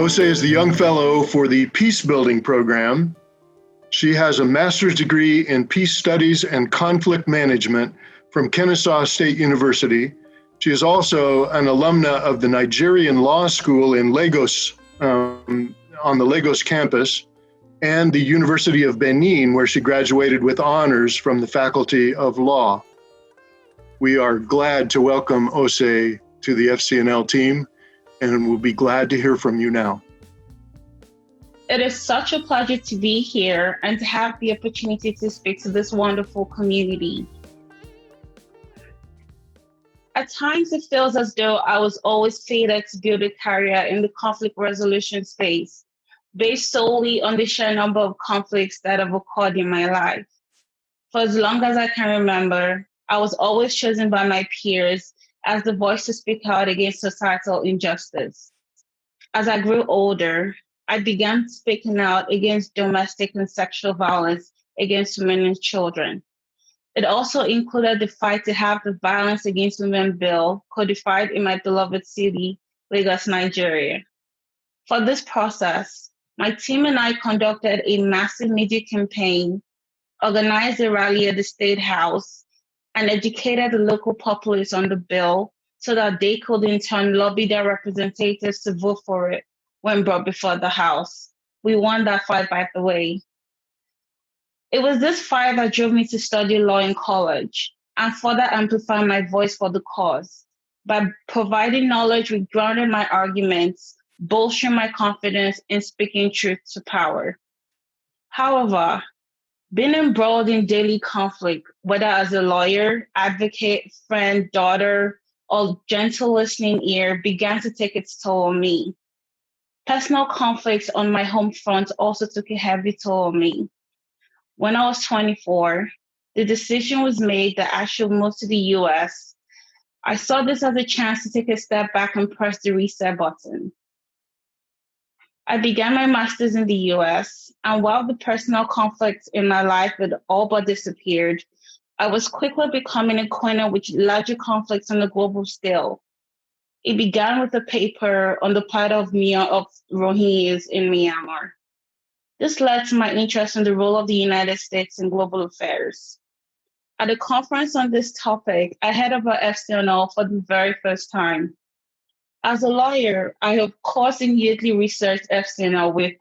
Ose is the young fellow for the Peacebuilding program. She has a master's degree in peace studies and conflict management from Kennesaw State University. She is also an alumna of the Nigerian Law School in Lagos, on the Lagos campus, and the University of Benin, where she graduated with honors from the Faculty of Law. We are glad to welcome Ose to the FCNL team, and we'll be glad to hear from you now. It is such a pleasure to be here and to have the opportunity to speak to this wonderful community. At times, it feels as though I was always fated to build a career in the conflict resolution space, based solely on the sheer number of conflicts that have occurred in my life. For as long as I can remember, I was always chosen by my peers as the voice to speak out against societal injustice. As I grew older, I began speaking out against domestic and sexual violence against women and children. It also included the fight to have the Violence Against Women bill codified in my beloved city, Lagos, Nigeria. For this process, my team and I conducted a massive media campaign, organized a rally at the State House, and educated the local populace on the bill so that they could in turn lobby their representatives to vote for it when brought before the House. We won that fight, by the way. It was this fight that drove me to study law in college and further amplify my voice for the cause by providing knowledge which grounded my arguments, bolstering my confidence in speaking truth to power. However, being embroiled in daily conflict, whether as a lawyer, advocate, friend, daughter, or gentle listening ear, began to take its toll on me. Personal conflicts on my home front also took a heavy toll on me. When I was 24, the decision was made that I should move to the US. I saw this as a chance to take a step back and press the reset button. I began my master's in the US, and while the personal conflicts in my life had all but disappeared, I was quickly becoming acquainted with larger conflicts on a global scale. It began with a paper on the plight of Rohingyas in Myanmar. This led to my interest in the role of the United States in global affairs. At a conference on this topic, I heard about FCNL for the very first time. As a lawyer, I of course immediately researched FCNL with,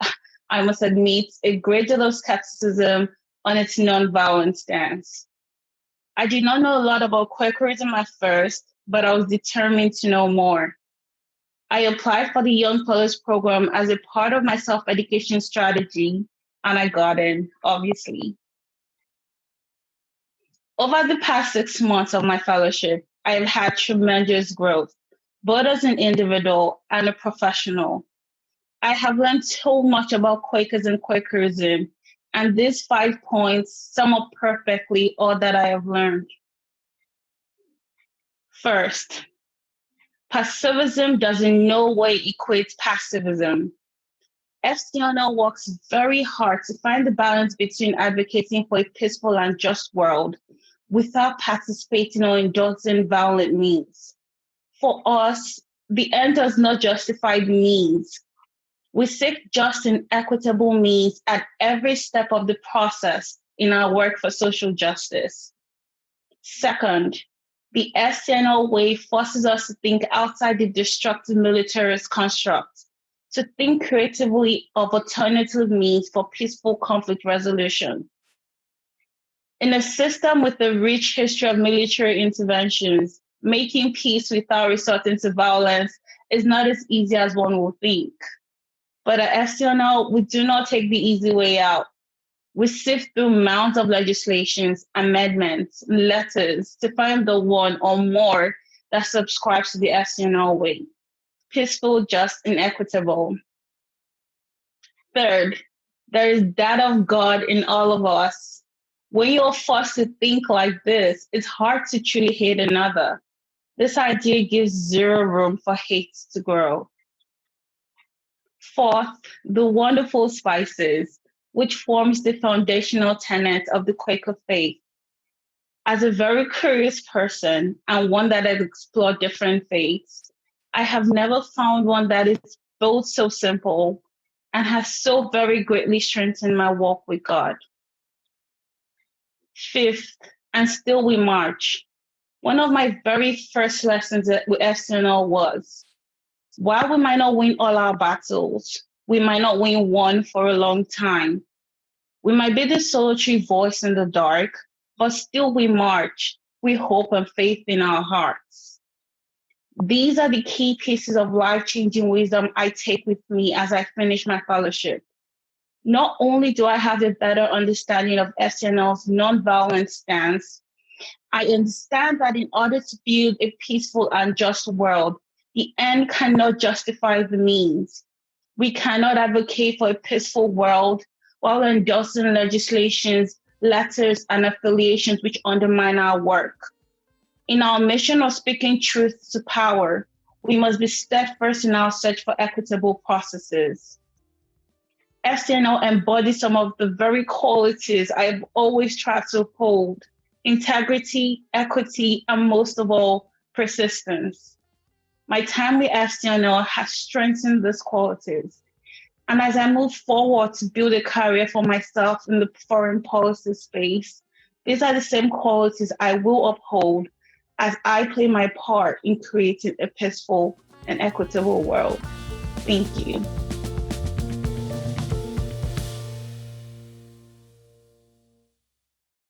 I must admit, a great deal of skepticism on its nonviolent stance. I did not know a lot about Quakerism at first, but I was determined to know more. I applied for the Young Fellows program as a part of my self-education strategy, and I got in, obviously. Over the past 6 months of my fellowship, I have had tremendous growth, both as an individual and a professional. I have learned so much about Quakers and Quakerism, and these 5 points sum up perfectly all that I have learned. First, pacifism does in no way equate pacifism. FCNL works very hard to find the balance between advocating for a peaceful and just world without participating or endorsing violent means. For us, the end does not justify the means. We seek just and equitable means at every step of the process in our work for social justice. Second, the FCNL way forces us to think outside the destructive militarist construct, to think creatively of alternative means for peaceful conflict resolution. In a system with a rich history of military interventions, making peace without resorting to violence is not as easy as one would think. But at FCNL, we do not take the easy way out. We sift through mounds of legislations, amendments, letters to find the one or more that subscribes to the FCNL way. Peaceful, just, and equitable. Third, there is that of God in all of us. When you're forced to think like this, it's hard to truly hate another. This idea gives zero room for hate to grow. Fourth, the wonderful spices, which forms the foundational tenet of the Quaker faith. As a very curious person and one that has explored different faiths, I have never found one that is both so simple, and has so very greatly strengthened my walk with God. Fifth, and still we march. One of my very first lessons with FCNL was, while we might not win all our battles, we might not win one for a long time. We might be the solitary voice in the dark, but still we march with hope and faith in our hearts. These are the key pieces of life-changing wisdom I take with me as I finish my fellowship. Not only do I have a better understanding of FCNL's nonviolent stance, I understand that in order to build a peaceful and just world, the end cannot justify the means. We cannot advocate for a peaceful world while endorsing legislations, letters, and affiliations which undermine our work. In our mission of speaking truth to power, we must be steadfast in our search for equitable processes. FCNL embodies some of the very qualities I've always tried to uphold: integrity, equity, and most of all, persistence. My time with FCNL has strengthened these qualities. And as I move forward to build a career for myself in the foreign policy space, these are the same qualities I will uphold as I play my part in creating a peaceful and equitable world. Thank you.